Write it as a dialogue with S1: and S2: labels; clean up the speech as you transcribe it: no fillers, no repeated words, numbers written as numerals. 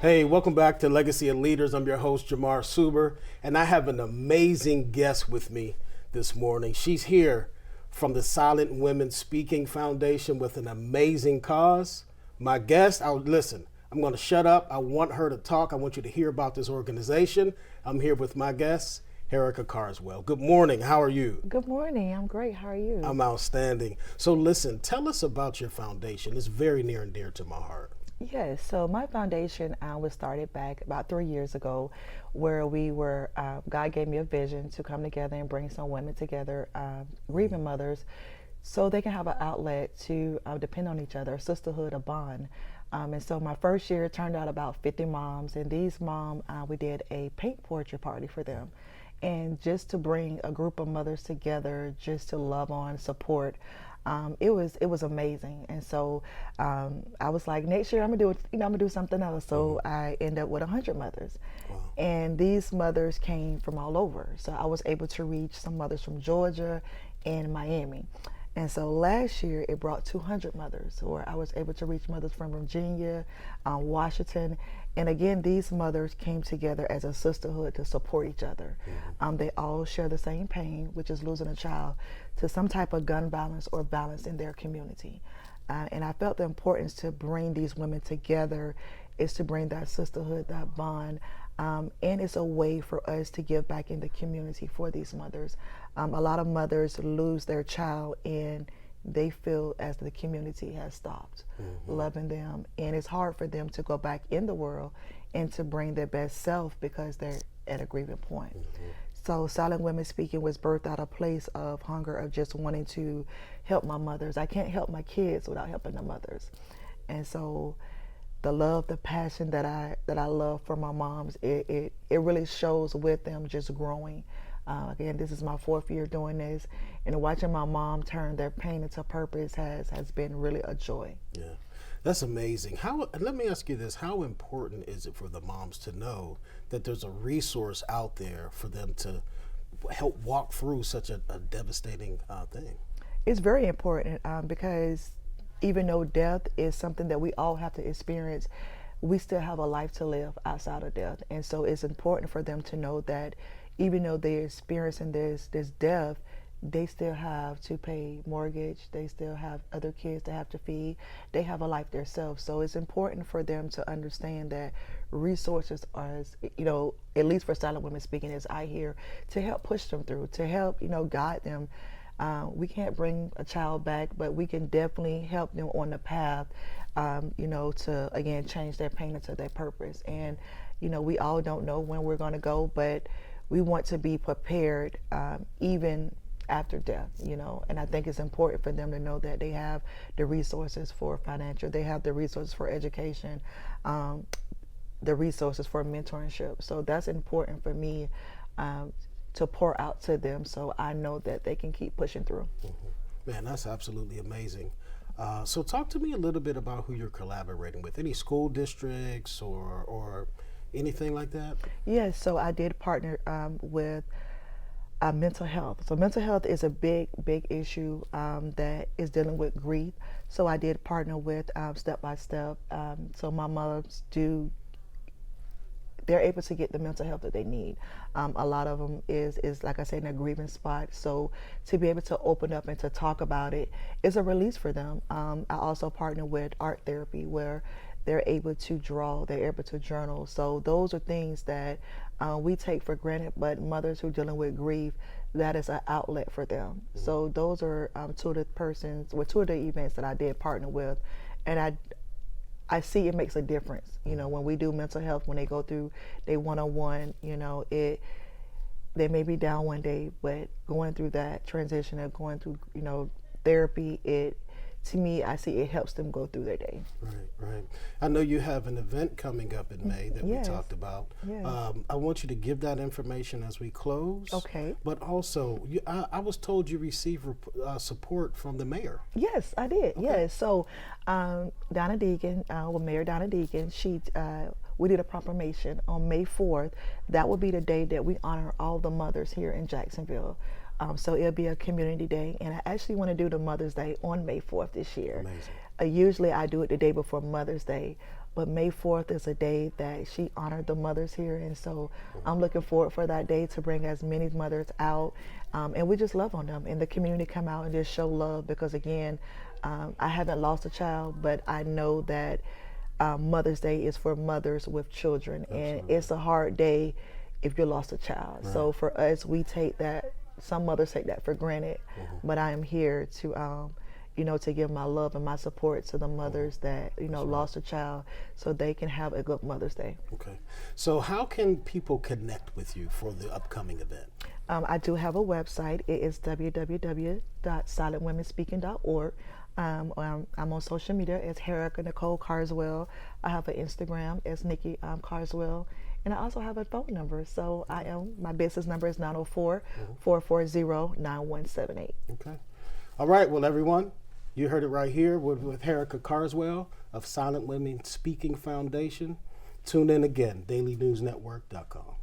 S1: Hey, welcome back to Legacy of Leaders. I'm your host, Jamar Suber, and I have an amazing guest with me this morning. She's here from the Silent Women Speaking Foundation with an amazing cause. My guest, listen, I'm going to shut up. I want her to talk. I want you to hear about this organization. I'm here with my guest, Hakara Carswell. Good morning. How are you?
S2: Good morning. I'm great. How are you?
S1: I'm outstanding. So listen, tell us about your foundation. It's very near and dear to my heart.
S2: Yes, so my foundation was started back about 3 years ago, where God gave me a vision to come together and bring some women together, grieving mothers, so they can have an outlet to depend on each other, a sisterhood, a bond. And so my first year turned out about 50 moms, and these moms, we did a paint poetry party for them. And just to bring a group of mothers together, just to love on, support, it was amazing. And so I was like, next year I'm gonna do something else. So I end up with 100 mothers.
S1: Wow.
S2: And these mothers came from all over. So I was able to reach some mothers from Georgia and Miami. And so last year it brought 200 mothers, or I was able to reach mothers from Virginia, Washington. And again, these mothers came together as a sisterhood to support each other. They all share the same pain, which is losing a child to some type of gun violence or violence in their community. And I felt the importance to bring these women together is to bring that sisterhood, that bond, and it's a way for us to give back in the community for these mothers. A lot of mothers lose their child and they feel as the community has stopped loving them, and it's hard for them to go back in the world and to bring their best self because they're at a grieving point. So Silent Women Speaking was birthed out of a place of hunger, of just wanting to help my mothers. I can't help my kids without helping the mothers. And so the love, the passion that I love for my moms, it really shows with them just growing. Again, this is my 4th year doing this, and watching my mom turn their pain into purpose has been really a joy.
S1: Yeah, that's amazing. Let me ask you this, how important is it for the moms to know that there's a resource out there for them to help walk through such a devastating thing?
S2: It's very important because even though death is something that we all have to experience, we still have a life to live outside of death. And so it's important for them to know that even though they're experiencing this death, they still have to pay mortgage, they still have other kids to have to feed, they have a life themselves. So it's important for them to understand that resources are, at least for Silent Women Speaking, as I hear, to help push them through, to help, guide them. We can't bring a child back, but we can definitely help them on the path, to, again, change their pain into their purpose. And, we all don't know when we're going to go, but we want to be prepared even after death, and I think it's important for them to know that they have the resources for financial, they have the resources for education, the resources for mentorship. So that's important for me to pour out to them, so I know that they can keep pushing through.
S1: Man, that's absolutely amazing. So talk to me a little bit about who you're collaborating with. Any school districts or anything like that?
S2: Yes, so I did partner with mental health. So mental health is a big issue that is dealing with grief. So I did partner with Step by Step. So my mothers they're able to get the mental health that they need. A lot of them is like I said, in a grieving spot. So to be able to open up and to talk about it is a release for them. I also partner with art therapy, where they're able to draw, they're able to journal. So those are things that we take for granted, but mothers who are dealing with grief, that is an outlet for them. So those are two of the events that I did partner with, and I see it makes a difference. When we do mental health, when they go through they one-on-one, they may be down one day, but going through that transition and going through, therapy, to me, I see it helps them go through their day.
S1: Right. I know you have an event coming up in May that
S2: Yes.
S1: we talked about.
S2: Yes.
S1: I want you to give that information as we close.
S2: Okay.
S1: But also, I was told you received support from the mayor.
S2: Yes, I did.
S1: Okay.
S2: Yes. So Donna Deegan, Mayor Donna Deegan, we did a proclamation on May 4th. That will be the day that we honor all the mothers here in Jacksonville. So it'll be a community day, and I actually want to do the Mother's Day on May 4th this year.
S1: Amazing.
S2: Usually I do it the day before Mother's Day, but May 4th is a day that she honored the mothers here, and so I'm looking forward for that day to bring as many mothers out, and we just love on them, and the community come out and just show love, because again, I haven't lost a child, but I know that Mother's Day is for mothers with children.
S1: Absolutely.
S2: And it's a hard day if you lost a child.
S1: Right.
S2: So for us, we take that, some mothers take that for granted, but I am here to, to give my love and my support to the mothers that, lost a child, so they can have a good Mother's Day.
S1: Okay. So how can people connect with you for the upcoming event?
S2: I do have a website. It is www.silentwomenspeaking.org. I'm on social media as Hakara Carswell. I have an Instagram as Nikki Carswell, and I also have a phone number. So my business number is 904-440-9178.
S1: Okay. All right. Well, everyone, you heard it right here with Hakara Carswell of Silent Women Speaking Foundation. Tune in again, dailynewsnetwork.com.